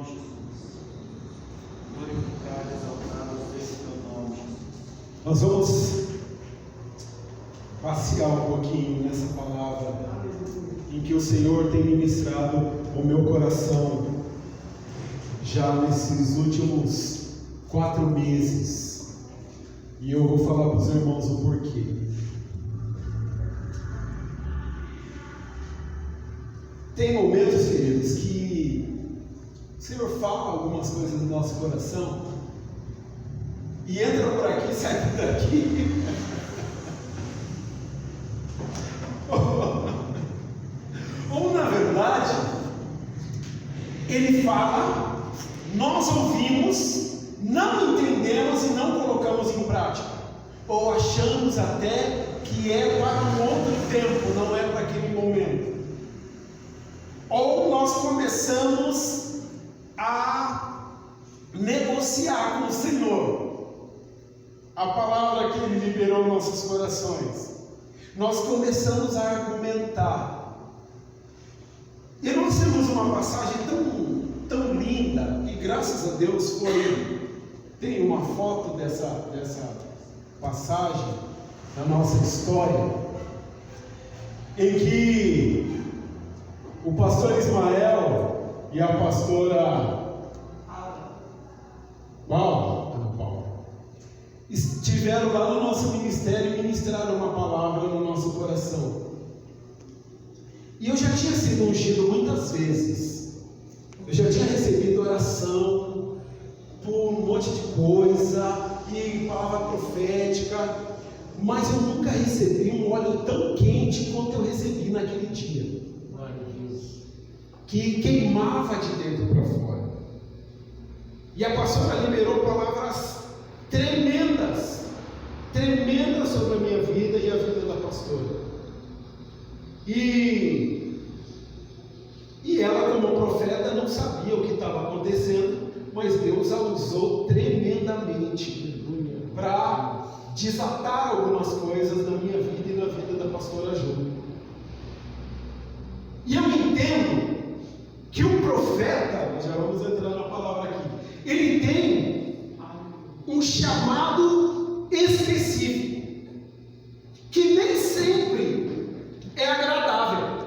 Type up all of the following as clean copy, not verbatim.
nome, Jesus. Glorificado, exaltado seja o teu nome, Jesus. Nós vamos passear um pouquinho nessa palavra em que o Senhor tem ministrado o meu coração já nesses últimos 4 meses, e eu vou falar para os irmãos o porquê. Tem momentos, queridos, que o Senhor fala algumas coisas no nosso coração e entra por aqui, sai por daqui. Ou na verdade, Ele fala, nós ouvimos, não entendemos e não colocamos em prática, ou achamos até que é para um outro tempo, não é para aquele momento. Ou nós começamos a negociar com o Senhor a palavra que Ele liberou em nossos corações. Nós começamos a argumentar. E nós temos uma passagem tão linda, e graças a Deus tem uma foto dessa passagem na nossa história, em que o pastor Ismael e a pastora Paula estiveram lá no nosso ministério e ministraram uma palavra no nosso coração. E eu já tinha sido ungido muitas vezes, eu já tinha recebido oração por um monte de coisa e palavra profética, mas eu nunca recebi um óleo tão quente quanto eu recebi naquele dia, que queimava de dentro para fora. E a pastora liberou palavras tremendas sobre a minha vida e a vida da pastora. E ela, como profeta, não sabia o que estava acontecendo, mas Deus a usou tremendamente para desatar algumas coisas na minha vida e na vida da pastora Júlia. E eu entendo que o profeta, já vamos entrar na palavra aqui, ele tem um chamado específico, que nem sempre é agradável.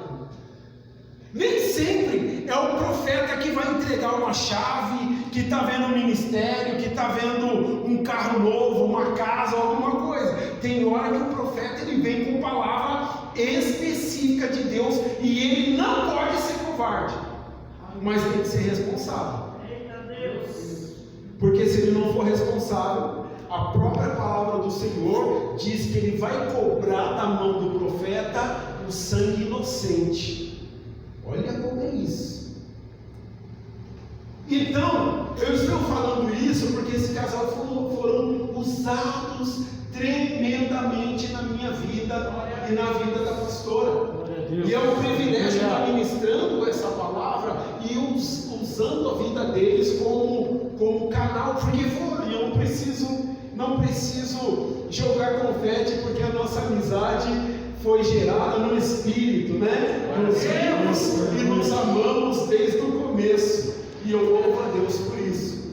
Nem sempre é o profeta que vai entregar uma chave, que está vendo um ministério, que está vendo um carro novo, uma casa, alguma coisa. Tem hora que o profeta ele vem com palavra específica de Deus, e ele não pode ser covarde, mas tem que ser responsável. Porque se ele não for responsável, a própria palavra do Senhor diz que ele vai cobrar da mão do profeta o sangue inocente. Olha como é isso. Então, eu estou falando isso porque esse casal foram usados tremendamente na minha vida e na vida da pastora. E é um privilégio estar ministrando essa palavra e usando a vida deles como canal, porque eu não preciso jogar confete, porque a nossa amizade foi gerada no Espírito, né? Nos vimos e nos amamos desde o começo, e eu louvo a Deus por isso.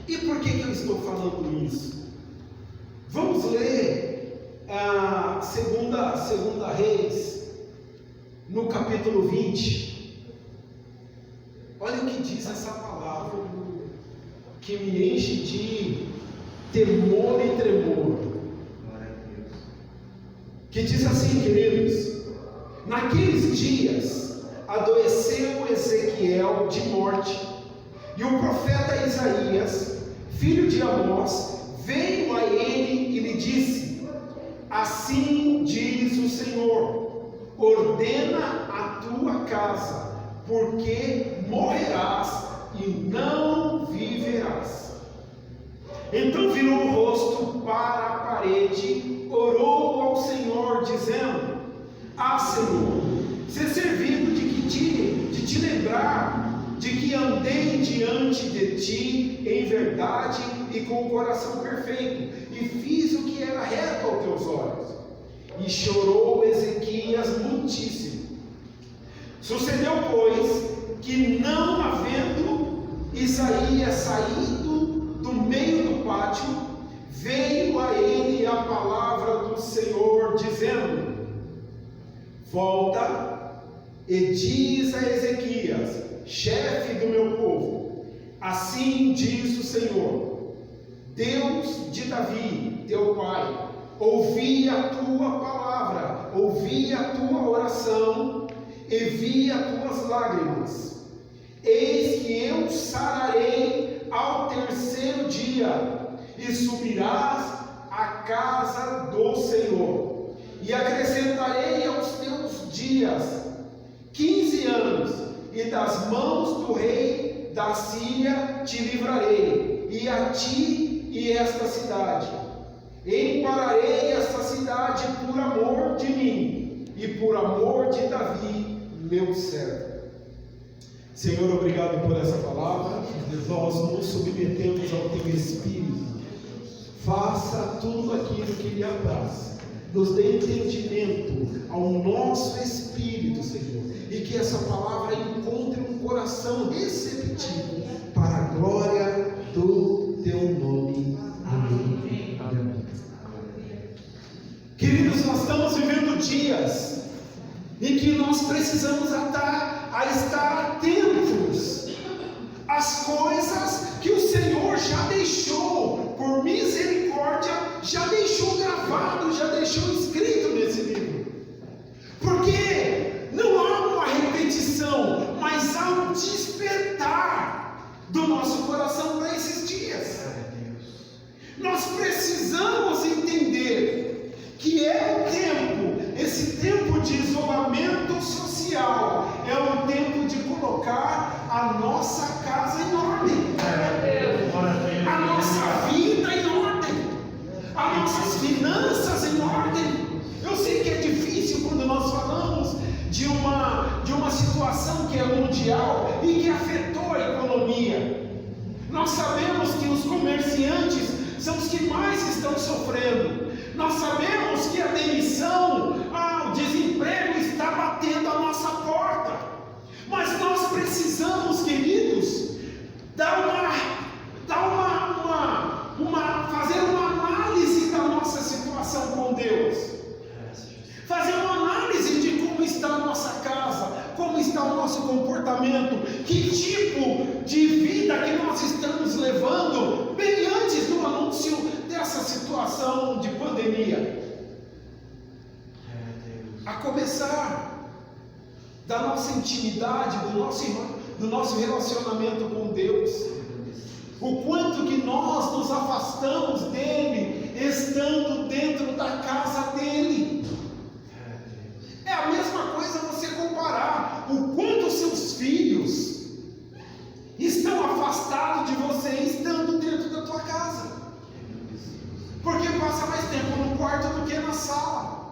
E por que eu estou falando isso? Vamos ler a segunda Reis, no capítulo 20. Olha o que diz essa palavra, que me enche de temor e tremor. Que diz assim, queridos: naqueles dias adoeceu Ezequiel de morte, e o profeta Isaías, filho de Amós, veio a ele e lhe disse: assim diz o Senhor, ordena a tua casa, porque morrerás e não viverás. Então virou o rosto para a parede, orou ao Senhor, dizendo: ah, Senhor, ser servido de te lembrar de que andei diante de ti em verdade e com o coração perfeito, e fiz o que era reto aos teus olhos. E chorou Ezequias muitíssimo. Sucedeu, pois, que não havendo Isaías, saindo do meio do pátio, veio a ele a palavra do Senhor, dizendo: volta e diz a Ezequias, chefe do meu povo, assim diz o Senhor, Deus de Davi, teu pai, ouvi a tua palavra, ouvi a tua oração e vi as tuas lágrimas. Eis que eu sararei ao terceiro dia, e subirás à casa do Senhor, e acrescentarei aos teus dias 15 anos, e das mãos do rei da Síria te livrarei, e a ti e esta cidade. Empararei esta cidade por amor de mim, e por amor de Davi, meu servo. Senhor, obrigado por essa palavra. Nós nos submetemos ao teu Espírito. Faça tudo aquilo que lhe apraz. Nos dê entendimento ao nosso espírito, Senhor, e que essa palavra encontre um coração receptivo para a glória do teu nome. Amém. Amém. Queridos, nós estamos vivendo dias em que nós precisamos estar atentos às coisas que o Senhor já deixou, por misericórdia, já deixou gravado, já deixou escrito nesse livro. Porque não há uma repetição, mas há um despertar do nosso coração para esses dias. Nós precisamos entender que é o tempo, esse tempo de isolamento social, é um tempo de colocar a nossa casa em ordem, a nossa vida em ordem, as nossas finanças em ordem. Eu sei que é difícil quando nós falamos de uma situação que é mundial e que afetou a economia. Nós sabemos que os comerciantes são os que mais estão sofrendo. Nós sabemos que a demissão, o desemprego está batendo a nossa porta. Mas nós precisamos, queridos, fazer uma análise da nossa situação com Deus. Fazer uma análise de como está a nossa casa, como está o nosso comportamento, que tipo de vida que nós estamos levando, bem antes do anúncio dessa situação de pandemia. A começar da nossa intimidade, do nosso relacionamento com Deus, o quanto que nós nos afastamos dele, estando dentro da casa dele. É a mesma coisa você comparar o quanto seus filhos estão afastados de você, estando dentro da tua casa, porque passa mais tempo no quarto do que na sala.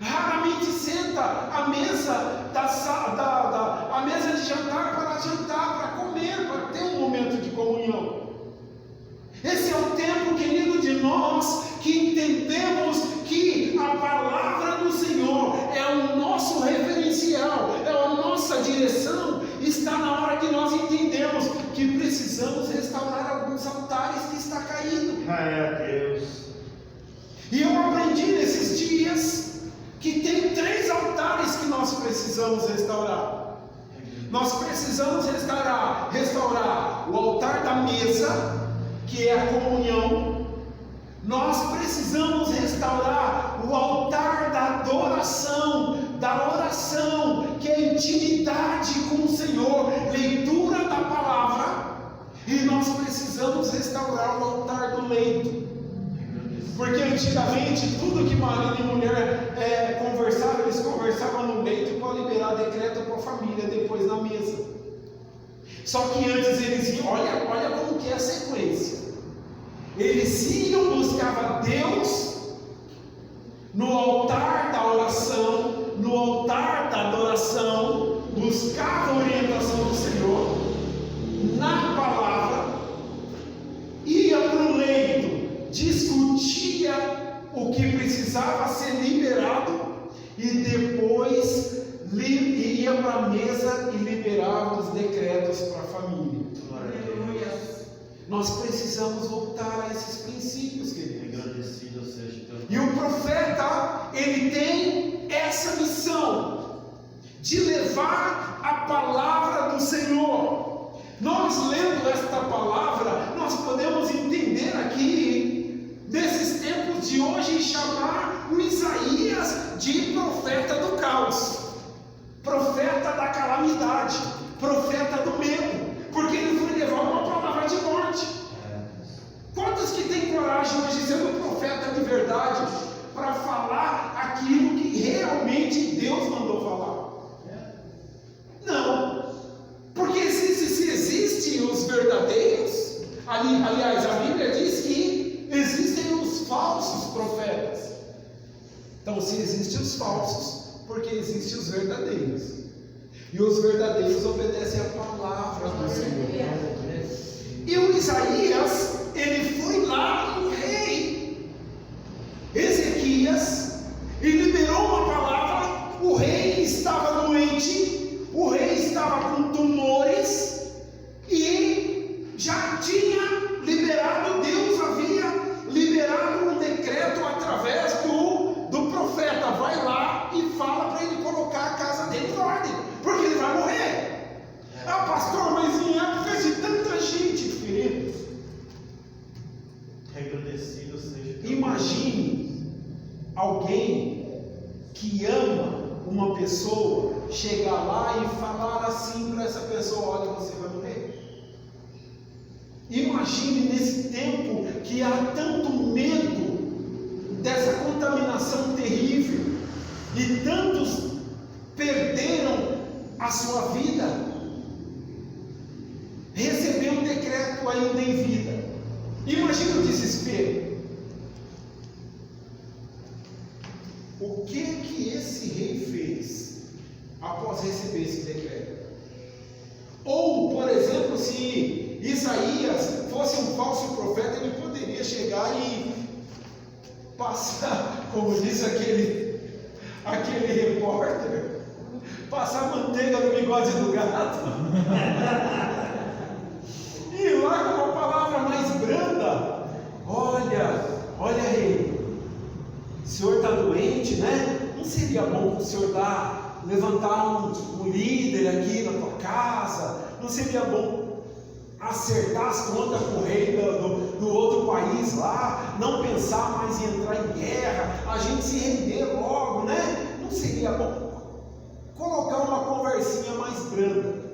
Raramente senta à mesa a mesa de jantar para comer, para ter um momento de comunhão. Esse é o tempo, querido, de nós que entendemos que a palavra do Senhor é o nosso referencial, é a nossa direção. Está na hora que nós entendemos que precisamos restaurar alguns altares que está caído. Deus. E eu aprendi nesses dias que tem 3 altares que nós precisamos restaurar. Nós precisamos restaurar o altar da mesa, que é a comunhão. Nós precisamos restaurar o altar da adoração, da oração, que é a intimidade com o Senhor, leitura da palavra. E nós precisamos restaurar o altar do leito. Porque antigamente tudo que marido e mulher conversavam, eles conversavam no leito para liberar decreto para a família depois na mesa. Só que antes eles iam, olha como que é a sequência. Eles iam buscar Deus no altar da oração, no altar da adoração, buscavam a orientação do Senhor na palavra, ia para o leito, discutia o que precisava ser liberado e depois ia para a mesa e liberava os decretos para a família. Nós precisamos voltar a esses princípios, queridos. Agradecido seja teu nome. E o profeta, ele tem essa missão de levar a palavra do Senhor. Nós lendo esta palavra, nós podemos entender aqui, nesses tempos de hoje, chamar o Isaías de profeta do caos, profeta da calamidade, profeta do medo, porque ele foi levar uma palavra de morte. Quantos que têm coragem hoje, sendo profeta de verdade, para falar aquilo que realmente Deus mandou falar? Não, porque se existem os verdadeiros, aliás, a Bíblia diz que existem os falsos profetas. Então, se existem os falsos, porque existem os verdadeiros. E os verdadeiros obedecem a palavra do Senhor. E o Isaías, ele foi lá no rei Ezequias e liberou uma palavra. O rei estava doente, o rei estava com tumores e já tinha liberado, Deus havia liberado um decreto através do profeta. Vai lá e fala para ele colocar a casa dele em ordem, porque ele vai morrer. Ah, pastor, mas em época de tanta gente, querido, Agradecido seja teu nome. imagine alguém que ama uma pessoa chegar lá e falar assim para essa pessoa: olha, você vai morrer. Imagine nesse tempo que há tanto medo dessa contaminação terrível e tantos perderam a sua vida, receber um decreto ainda em vida. Imagina o desespero. O que esse rei fez após receber esse decreto? Ou, por exemplo, se Isaías fosse um falso profeta, ele poderia chegar e passar, como diz aquele repórter, passar manteiga no bigode do gato. E lá com uma palavra mais branda: olha rei, o senhor está doente, né? Não seria bom o senhor levantar um líder aqui na tua casa? Não seria bom acertar as contas com o rei do outro país lá? Não pensar mais em entrar em guerra, a gente se render logo, né? Não seria bom colocar uma conversinha mais branda?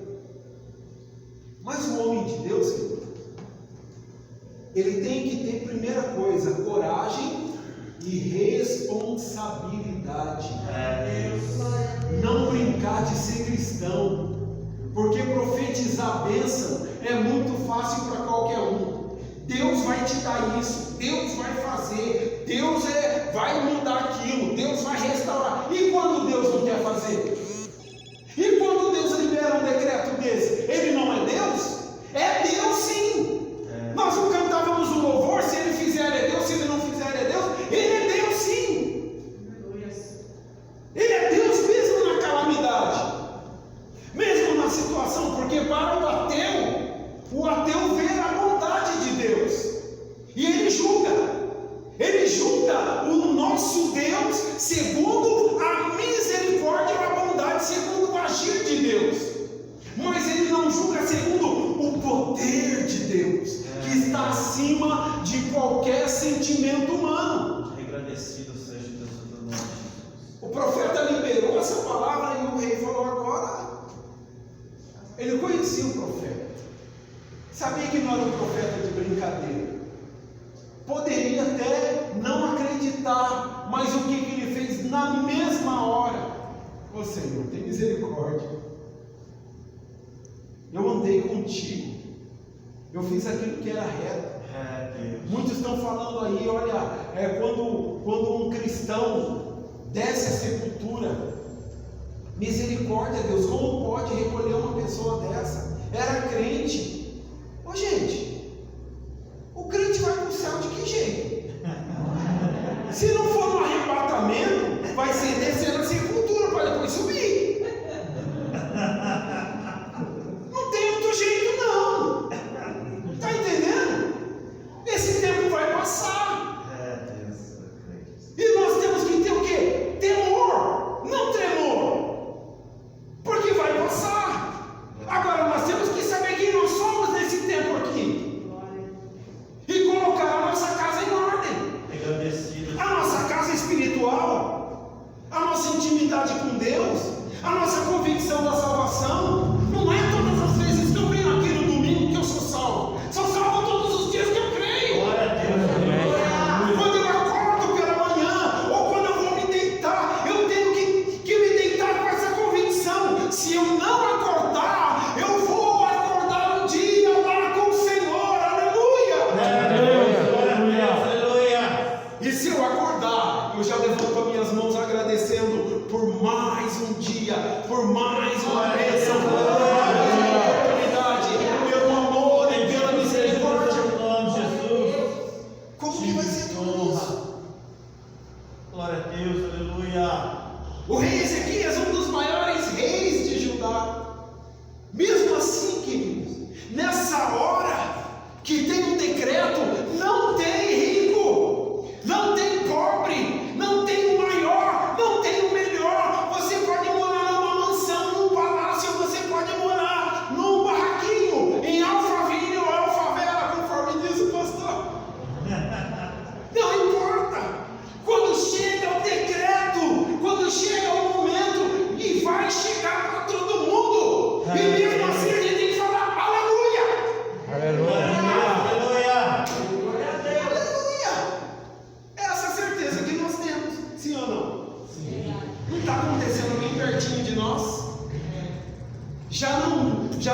Mas o homem de Deus, ele tem que ter, primeira coisa, coragem e responsabilidade. Não brincar de ser cristão, porque profetizar a bênção é muito fácil para qualquer um. Deus vai te dar isso, Deus vai fazer, Deus vai mudar aquilo, Deus vai restaurar. E quando Deus não quer fazer? E quando Deus libera um decreto desse, ele não é Deus? É Deus sim. Nós não cantávamos um louvor: se ele fizer ele é Deus, se ele não fizer ele é Deus. Ele é Deus sim. Ele é Deus mesmo na calamidade, mesmo na situação, porque para o ateu vê a bondade de Deus e ele julga o nosso Deus segundo a misericórdia e a bondade, segundo o agir de Deus, mas ele não julga segundo o poder de Deus, que está acima de qualquer sentimento humano. Agradecido seja teu santo nome. O profeta liberou essa palavra e o rei falou: agora. Ele conhecia o profeta, sabia que não era um profeta de brincadeira, poderia até não acreditar, mas o que ele fez na mesma hora? Ô Senhor, tem misericórdia, eu andei contigo, eu fiz aquilo que era reto. Muitos estão falando aí, olha, quando um cristão desce a sepultura, misericórdia, Deus, como pode recolher uma pessoa dessa? Era crente. Ô gente, o crente vai para o céu de que jeito? Se não for no arrebatamento, vai ser descer na sepultura para depois subir. Não tem outro jeito não. Está entendendo?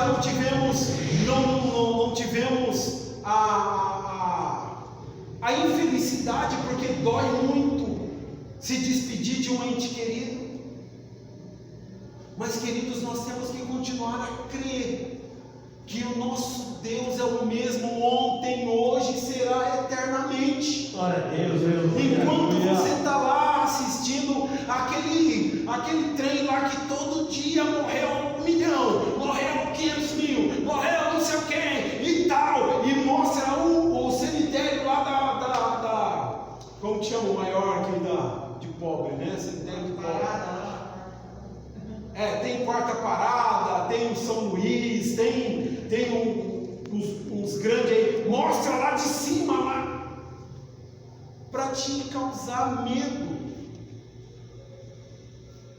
não tivemos a infelicidade, porque dói muito se despedir de um ente querido. Mas, queridos, nós temos que continuar a crer que o nosso Deus é o mesmo ontem, hoje e será eternamente. Glória a Deus. Enquanto você está lá assistindo aquele trem lá que todo dia morreu 1 milhão, morreu 500 mil, morreu não sei o que e tal, e mostra o cemitério lá da como que chama o maior aqui de pobre, né? Cemitério de pobre. Tem Quarta Parada, tem o São Luís, tem uns grandes aí, mostra lá de cima lá, para te causar medo,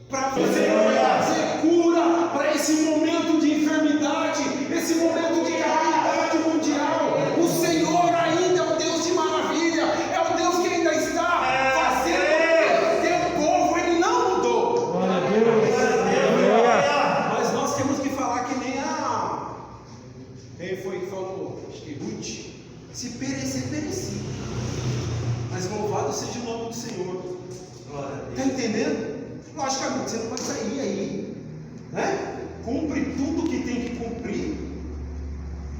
para trazer cura para esse momento de enfermidade, esse momento de calamidade mundial. O Senhor ainda é o Deus de maravilha, é o Deus que ainda está fazendo o teu povo, Ele não mudou. Glória a Deus. Mas nós temos que falar que nem quem foi que falou? Acho que Ruth. Se perecer, pereci. Mas louvado seja o nome do Senhor. Está entendendo? Logicamente, você não vai sair aí, né? Cumpre tudo que tem que cumprir.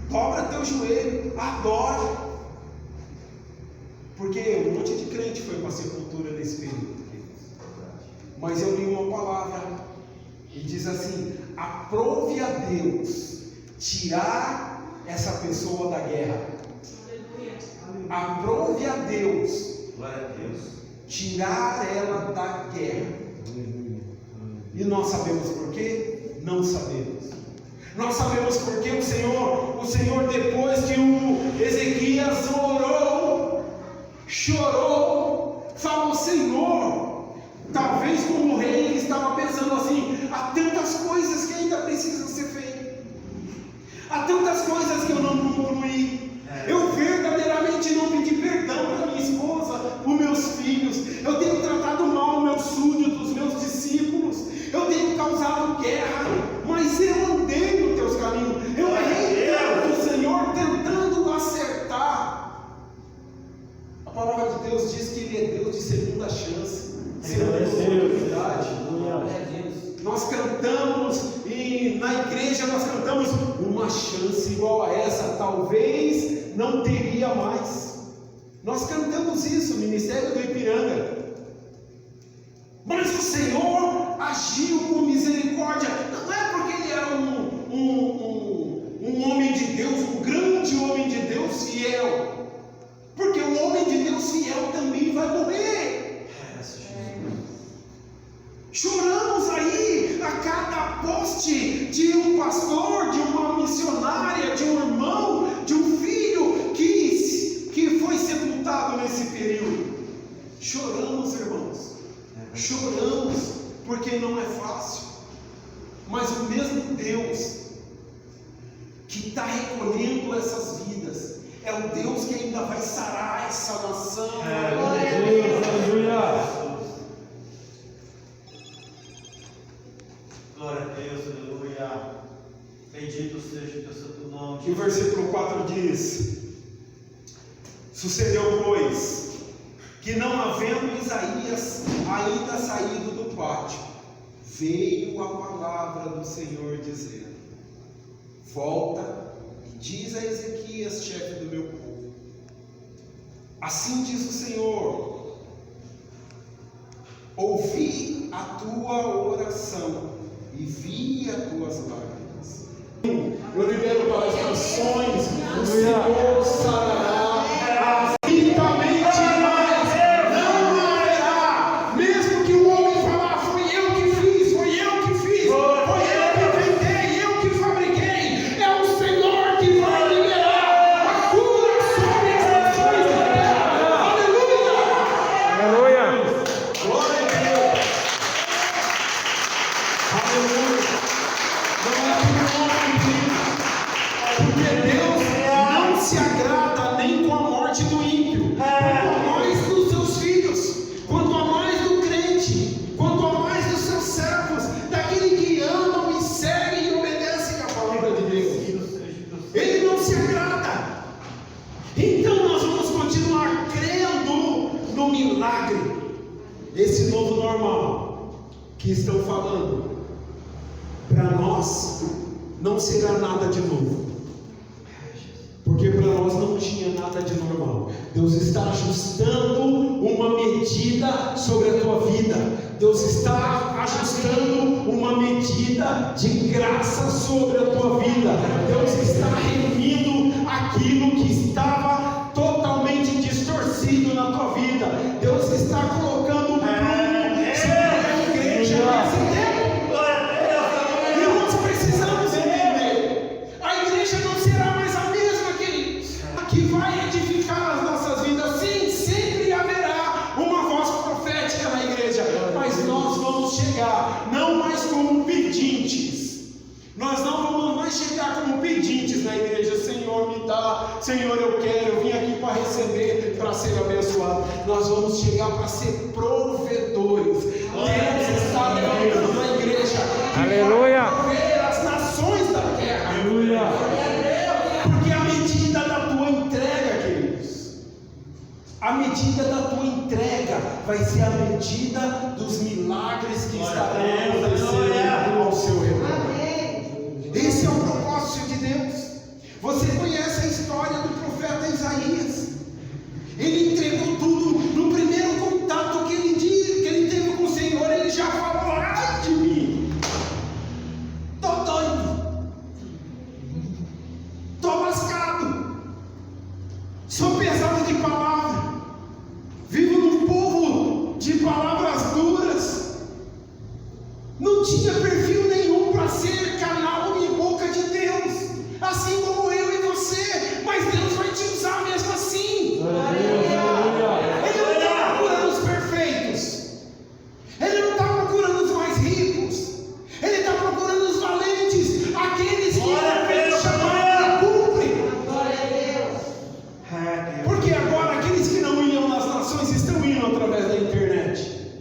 Dobra teu joelho, adora. Porque um monte de crente foi para a sepultura nesse período. Mas eu li uma palavra e diz assim: aprove a Deus tirar essa pessoa da guerra. Aprove a Deus tirar ela da guerra. E nós sabemos por quê? Não sabemos. Nós sabemos porque o Senhor depois que o Ezequias orou, chorou, falou: Senhor, talvez como rei ele estava pensando assim: há tantas coisas que ainda precisam ser feitas, há tantas coisas que eu não concluí. Eu verdadeiramente não pedi perdão para minha esposa, para os meus filhos. Eu tenho tratado mal meus súditos, meus discípulos. Eu tenho causado guerra, mas eu andei nos teus caminhos. Eu errei tanto, Senhor, tentando acertar. A palavra de Deus diz que Ele é Deus de segunda chance, segunda oportunidade. Nós cantamos, e na igreja nós cantamos: uma chance igual a essa talvez não teria mais. Nós cantamos isso, Ministério do Ipiranga. Mas o Senhor agiu com misericórdia. Não é porque Ele era um homem de Deus, um grande homem de Deus fiel, porque o homem de Deus fiel também vai morrer. Choramos aí a cada poste de um pastor, de uma missionária, de um irmão, de um filho que foi sepultado nesse período. Choramos, irmãos. Choramos porque não é fácil. Mas o mesmo Deus que está recolhendo essas vidas é o Deus que ainda vai sarar essa nação. Glória a Deus, aleluia. Glória a Deus, aleluia. Bendito seja o teu santo nome. E o versículo 4 diz: sucedeu, pois, que não havendo Isaías ainda saído do pátio, veio a palavra do Senhor dizendo: volta e diz a Ezequias, chefe do meu povo, assim diz o Senhor: ouvi a tua oração e vi as tuas lágrimas. Eu libero para as canções: o Senhor sarará infinitamente mais, não haverá. Mesmo que o homem falar: fui eu que fiz, foi eu que inventei, eu que fabriquei, é o Senhor que vai liberar a cura sobre as nações da terra. Aleluia! Glória a Deus! Aleluia! Não é por esse novo normal que estão falando, para nós não será nada de novo, porque para nós não tinha nada de normal. Deus está ajustando uma medida sobre a tua vida. Deus está ajustando uma medida de graça sobre a tua vida. Deus está reunindo aquilo que estava totalmente distorcido na tua vida. Deus está colocando um prumo sobre a igreja nesse tempo. E nós precisamos entender: a igreja não será mais a mesma que vai edificar as nossas vidas. Sim, sempre haverá uma voz profética na igreja, mas nós vamos chegar não mais como pedintes. Nós não vamos mais chegar como pedintes na igreja. Senhor, me dá, Senhor, eu quero, eu vim aqui para receber, para ser abençoado. Nós vamos chegar para ser provedores. Deus está levantando a igreja Aleluia. para prover as nações da terra. Aleluia. Porque a medida da tua entrega, queridos, a medida da tua entrega vai ser a medida dos milagres que estarão acontecendo ao seu redor. Esse é o propósito de Deus. Você conhece a história do profeta Isaías. Ele entregou tudo. No primeiro contato que ele teve com o Senhor, ele já falou: ai de mim, estou doido, estou lascado, sou pesado de palavra, vivo num povo de palavras duras. Não tinha perfil nenhum para ser canal e boca de Deus, assim como eu e você, mas Deus vai te usar mesmo assim. Ele não está procurando os perfeitos, Ele não está procurando os mais ricos, Ele está procurando os valentes, aqueles que realmente chamaram e cumprem. Porque agora aqueles que não iam nas nações estão indo através da internet,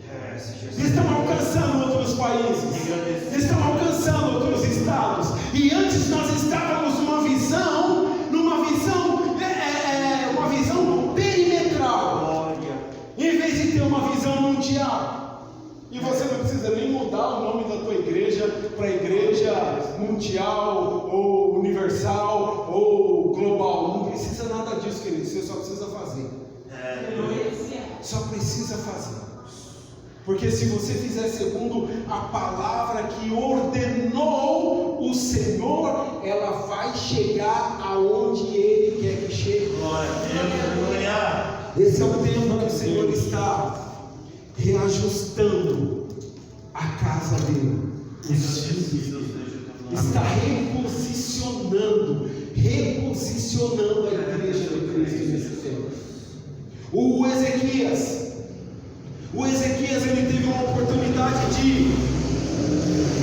estão alcançando outros países, estão alcançando outros estados. E antes nós estávamos numa visão perimetral, em vez de ter uma visão mundial. E você não precisa nem mudar o nome da tua igreja para igreja mundial ou universal ou global. Não precisa nada disso, querido. Você só precisa fazer. Só precisa fazer. Porque se você fizer segundo a palavra que ordenou o Senhor, ela vai chegar aonde Ele quer que chegue. Esse é o tempo que o Senhor está reajustando a casa dele. Os filhos. Está reposicionando a igreja de Cristo nesse tempo. O Ezequias, ele teve uma oportunidade de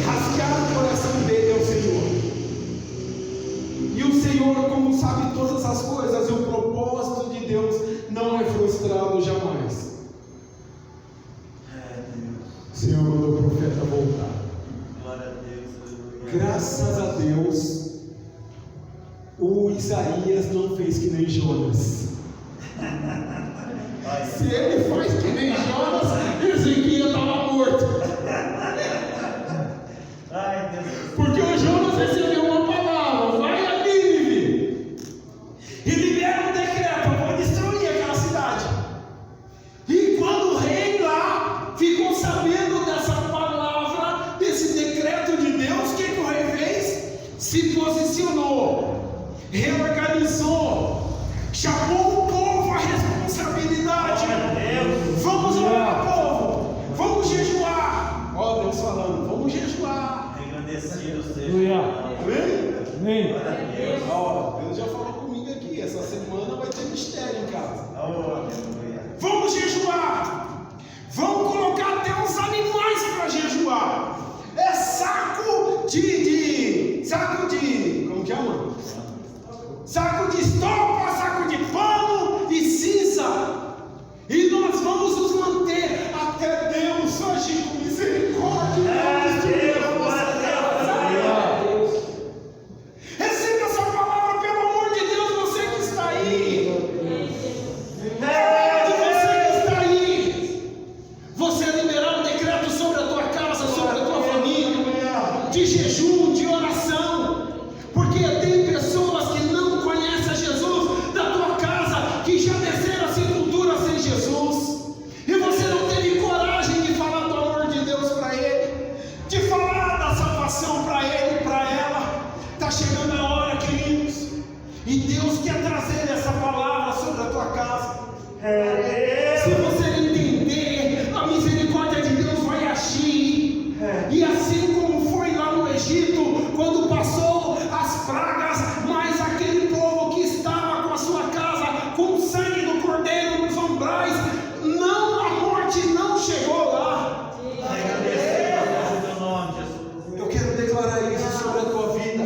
rasgar o coração dele ao Senhor. E o Senhor, como sabe todas as coisas, o propósito de Deus não é frustrado jamais. O Senhor mandou o profeta voltar. Graças a Deus, o Isaías não fez que nem Jonas. Se ele faz que nem Jonas, Ezequias estava morto. Porque o Jonas recebeu uma palavra: vai a Nínive e libera um decreto, eu vou destruir aquela cidade. E quando o rei lá ficou sabendo dessa palavra, desse decreto de Deus, o que o rei fez? Se posicionou, reorganizou, chamou o povo à responsabilidade. Vamos orar, povo, vamos jejuar. Ó, Deus falando: vamos jejuar. Agradecido seja. Amém? Ó, Deus já falou comigo aqui. Essa semana vai ter mistério em casa. Vamos jejuar. Vamos colocar até os animais para jejuar. É saco de como que é, mano? Saco de estopa, saco de pano e cinza. E nós vamos nos manter até Deus agir com misericórdia. Receba essa palavra, pelo amor de Deus, você que está aí. Você que está aí. Você chegando a hora, queridos, e Deus quer trazer essa palavra sobre a tua casa. Se você entender, a misericórdia de Deus vai agir. E assim como foi lá no Egito, quando passou as pragas, mas aquele povo que estava com a sua casa, com o sangue do cordeiro nos umbrais, não, a morte não chegou lá. Eu quero declarar isso sobre a tua vida.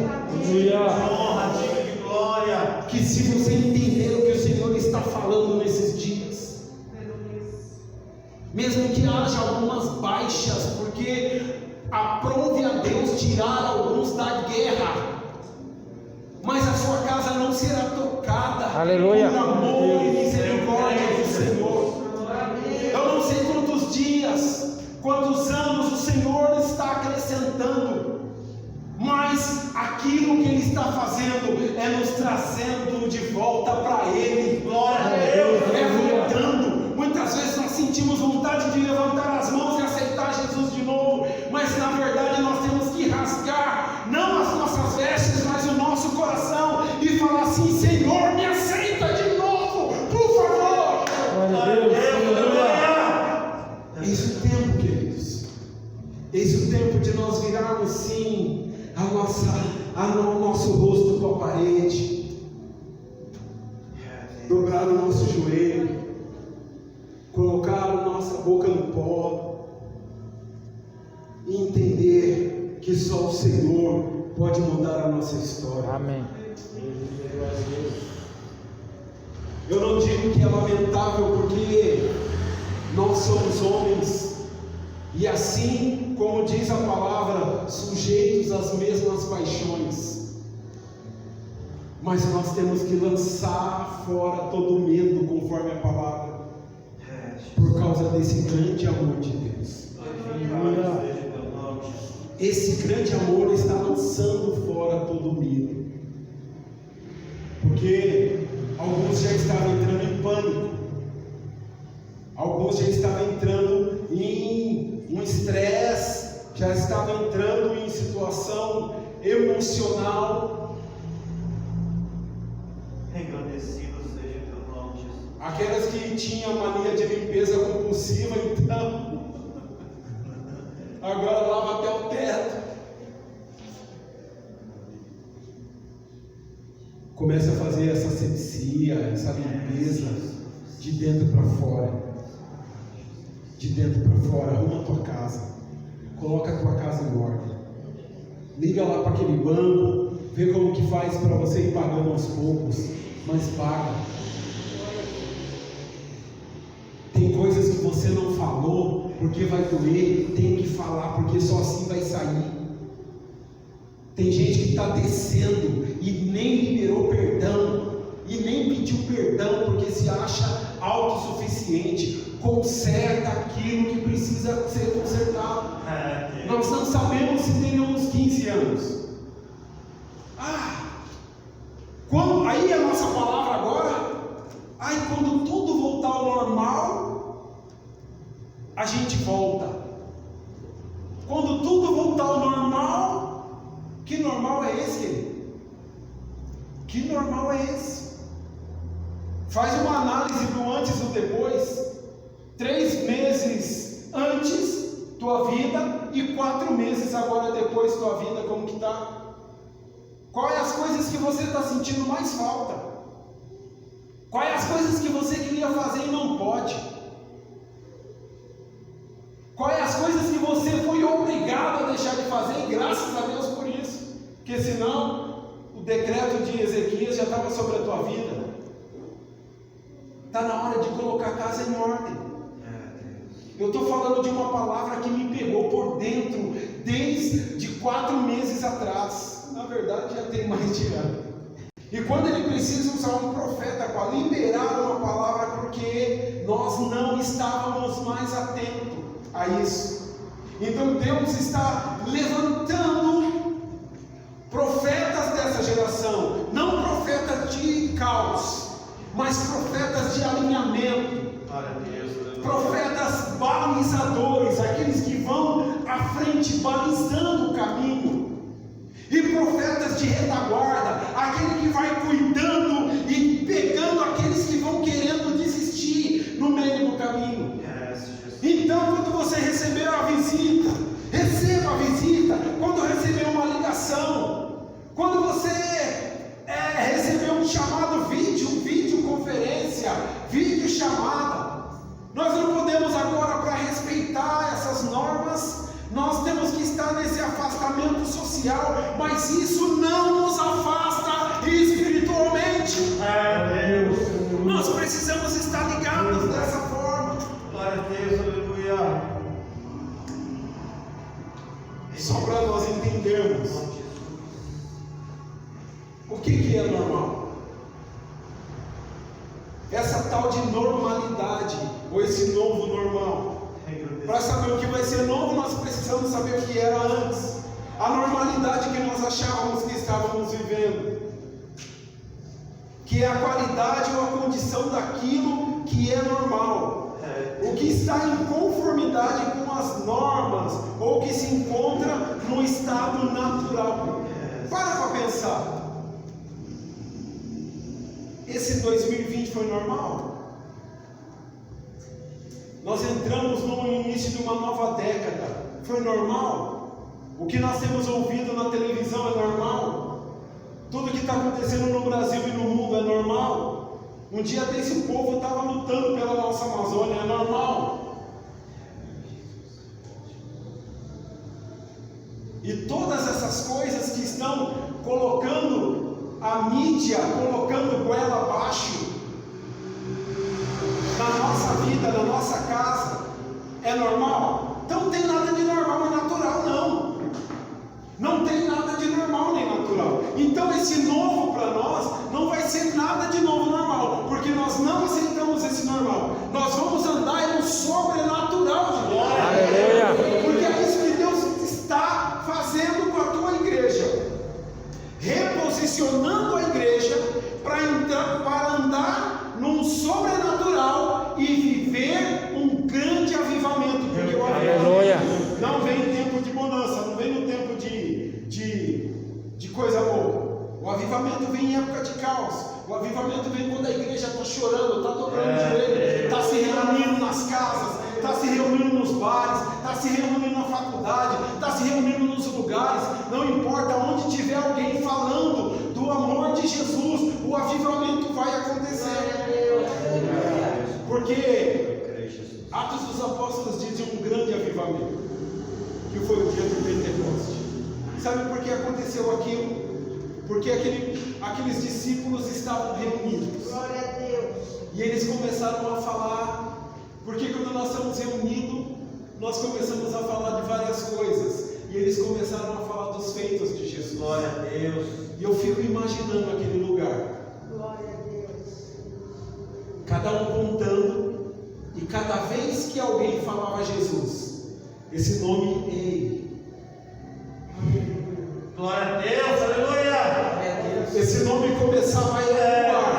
Honra, digna de glória. Que se você entender o que o Senhor está falando nesses dias, mesmo que haja algumas baixas, porque aprove a Deus tirar alguns da guerra, mas a sua casa não será tocada. Aleluia. Por amor e misericórdia do Senhor. Eu não sei quantos dias, quantos anos o Senhor está acrescentando, mas aquilo que Ele está fazendo é nos trazendo de volta para Ele. Glória a Deus. É voltando. Muitas vezes nós sentimos vontade de levantar as mãos e aceitar Jesus de novo, mas na verdade nós temos que rasgar não as nossas vestes, mas o nosso coração e falar assim: Senhor, me aceita de novo, por favor. Eis o tempo, queridos. Eis o tempo de nós virarmos sim o nosso rosto com a parede, dobrar o nosso joelho, colocar a nossa boca no pó e entender que só o Senhor pode mudar a nossa história. Amém. Eu não digo que é lamentável, porque nós somos homens e, assim como diz a palavra, sujeitos às mesmas paixões, mas nós temos que lançar fora todo medo, conforme a palavra, por causa desse grande amor de Deus. Esse grande amor está lançando fora todo medo, porque alguns já estavam entrando em pânico, alguns já estavam entrando em um estresse, já estavam entrando em situação emocional. Engrandecido seja teu nome, Jesus. Aquelas que tinham mania de limpeza compulsiva, então agora lava até o teto. Começa a fazer essa asepsia, essa limpeza de dentro para fora. De dentro para fora, arruma a tua casa, coloca a tua casa em ordem, liga lá para aquele banco, vê como que faz para você ir pagando aos poucos, mas paga. Tem coisas que você não falou porque vai doer, tem que falar porque só assim vai sair. Tem gente que está descendo e nem liberou perdão, e nem pediu perdão porque se acha autossuficiente. Conserta aquilo que precisa ser consertado. Nós não sabemos se tem uns 15 anos. Aí a nossa palavra agora, quando tudo voltar ao normal, a gente volta. Quando tudo voltar ao normal, que normal é esse, querido? Que normal é esse? Faz uma análise do antes e do depois. 3 meses antes tua vida e 4 meses agora depois tua vida, como que está? Quais as coisas que você está sentindo mais falta? Quais as coisas que você queria fazer e não pode? Quais as coisas que você foi obrigado a deixar de fazer, e graças a Deus por isso, porque senão o decreto de Ezequias já estava sobre a tua vida. Está na hora de colocar a casa em ordem. Eu estou falando de uma palavra que me pegou por dentro desde 4 meses atrás. Na verdade já tem mais de ano. E quando ele precisa usar um profeta para liberar uma palavra, porque nós não estávamos mais atentos a isso. Então Deus está levantando profetas dessa geração, não profetas de caos, mas profetas de alinhamento. Profetas balizadores, aqueles que vão à frente balizando o caminho, e profetas de de retaguarda, aquele que vai cuidando e pegando aqueles que vão querendo desistir no meio do caminho. Então, quando você receber a visita, receba a visita. Quando receber uma ligação, quando você receber um chamado videoconferência, videochamada, nós não podemos agora, para respeitar essas normas, nós temos que estar nesse afastamento social, mas isso não nos afasta espiritualmente. Nós precisamos estar ligados dessa forma. Glória a Deus, aleluia. Só para nós entendermos o que é normal. Essa tal de normalidade, ou esse novo normal. Para saber o que vai ser novo, nós precisamos saber o que era antes. A normalidade que nós achávamos que estávamos vivendo, que é a qualidade ou a condição daquilo que é normal. O que está em conformidade com as normas, ou que se encontra no estado natural. Para pensar. Esse 2020 foi normal? Nós entramos no início de uma nova década. Foi normal? O que nós temos ouvido na televisão é normal? Tudo que está acontecendo no Brasil e no mundo é normal? Um dia desse o povo estava lutando pela nossa Amazônia, é normal? E todas essas coisas que estão colocando a mídia, colocando goela abaixo na nossa vida, na nossa casa, é normal? Então não tem nada de normal e natural, não. Não tem nada de normal nem natural. Então esse novo para nós não vai ser nada de novo normal, porque nós não aceitamos esse normal. Nós vamos andar no sobrenatural de Deus. Aleluia. Porque é isso que Deus está fazendo com a tua igreja, reposicionando a igreja para andar num sobrenatural e viver um grande avivamento. Porque o avivamento não vem em tempo de bonança, não vem no tempo de coisa boa. O avivamento vem em época de caos. O avivamento vem quando a igreja está chorando, está dobrando o joelho, está se reunindo nas casas, está se reunindo nos bares, está se reunindo na faculdade, está se reunindo nos lugares. Não importa onde tiver alguém falando do amor de Jesus, o avivamento vai acontecer. Porque Atos dos Apóstolos diz de um grande avivamento, que foi o dia do Pentecoste. Sabe por que aconteceu aquilo? Porque aqueles discípulos estavam reunidos. Glória a Deus. E eles começaram a falar. Porque quando nós estamos reunidos, nós começamos a falar de várias coisas. E eles começaram a falar dos feitos de Jesus. Glória a Deus. E eu fico imaginando aquele lugar. Glória a Deus. Cada um contando. E cada vez que alguém falava Jesus, esse nome é Ele. Glória a Deus, aleluia. Esse nome começava a ecoar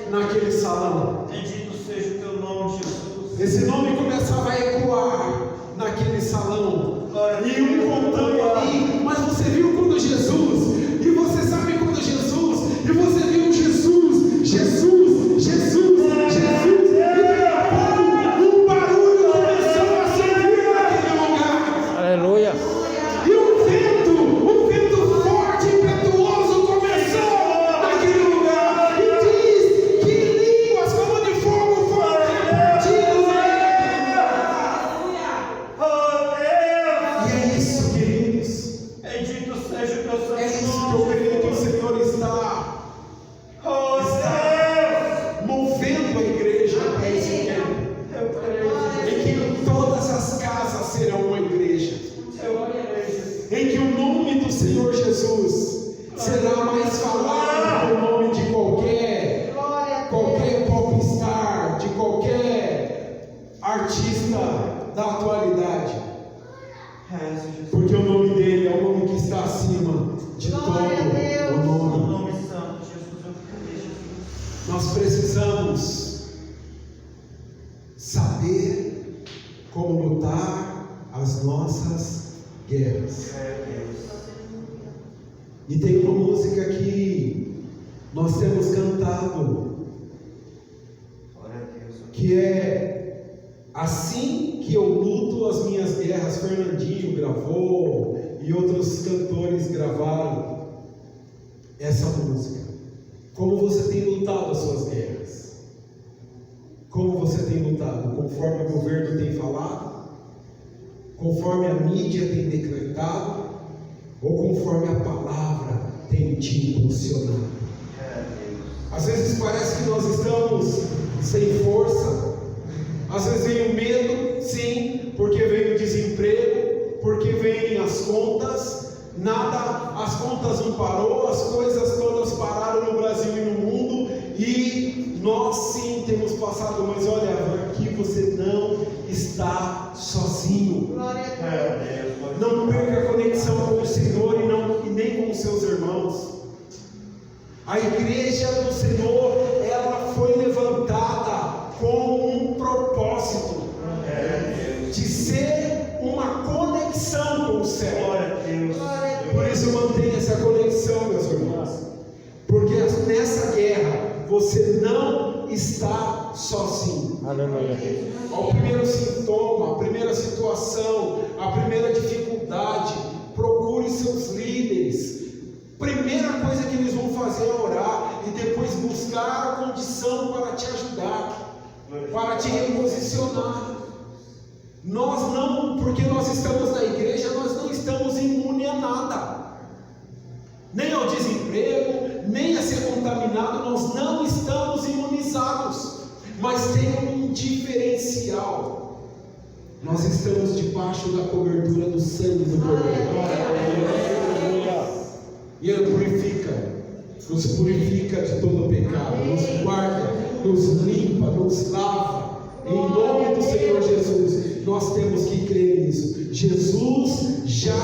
naquele salão. Bendito seja o teu nome, Jesus. Esse nome começava a ecoar naquele salão. E um contando ali. Mas você viu quando Jesus, e você sabe quando Jesus, e você viu Jesus, Jesus, Jesus, Jesus, e daqui a pouco um barulho começou a subir naquele lugar. Aleluia. E um vento forte e impetuoso começou naquele lugar. E diz que línguas como de fogo foram repartidas. Oh Deus. E é isso, queridos. Bendito seja o teu santo É isso que eu creio que o Senhor está movendo a igreja nesse tempo. Em que todas as casas serão uma igreja. Em que o nome do Senhor Jesus será mais falado que o nome de qualquer popstar, de qualquer artista da atualidade. Porque o nome dele é o nome que está acima de todo o O nome. nome santo, Jesus, eu creio, Jesus. Nós precisamos saber como lutar as nossas guerras. E tem uma música que nós temos cantado, Glória a Deus. que é Assim que eu luto as minhas guerras. Fernandinho gravou e outros cantores gravaram essa música. Como você tem lutado as suas guerras? Como você tem lutado? Conforme o governo tem falado? Conforme a mídia tem decretado? Ou conforme a palavra tem te impulsionado? Às vezes parece que nós estamos sem força. Às vezes vem o medo, sim, porque vem o desemprego, porque vem as contas. As contas não parou, as coisas todas pararam no Brasil e no mundo, e nós sim temos passado, mas olha, aqui você não está sozinho. Glória a Deus. Não perca a conexão com o Senhor e nem com os seus irmãos. A igreja do Senhor, ela foi levantada com um propósito de ser uma conexão com o céu. Glória a Deus. Por isso mantenha essa conexão, meus irmãos, porque nessa guerra você não está sozinho. Aleluia. Ao primeiro sintoma, a primeira situação, a primeira dificuldade, procure seus líderes. Primeira coisa que eles vão fazer é orar e depois buscar a condição para te ajudar, para te reposicionar. Nós não, porque nós estamos na igreja, nós não estamos imunes a nada, nem ao desemprego, nem a ser contaminado. Nós não estamos imunizados, mas tem um diferencial: nós estamos debaixo da cobertura do sangue do Cordeiro, e Ele nos purifica de todo pecado, nos guarda, nos limpa, nos lava. Em nome do Senhor Jesus, nós temos que crer nisso. Jesus já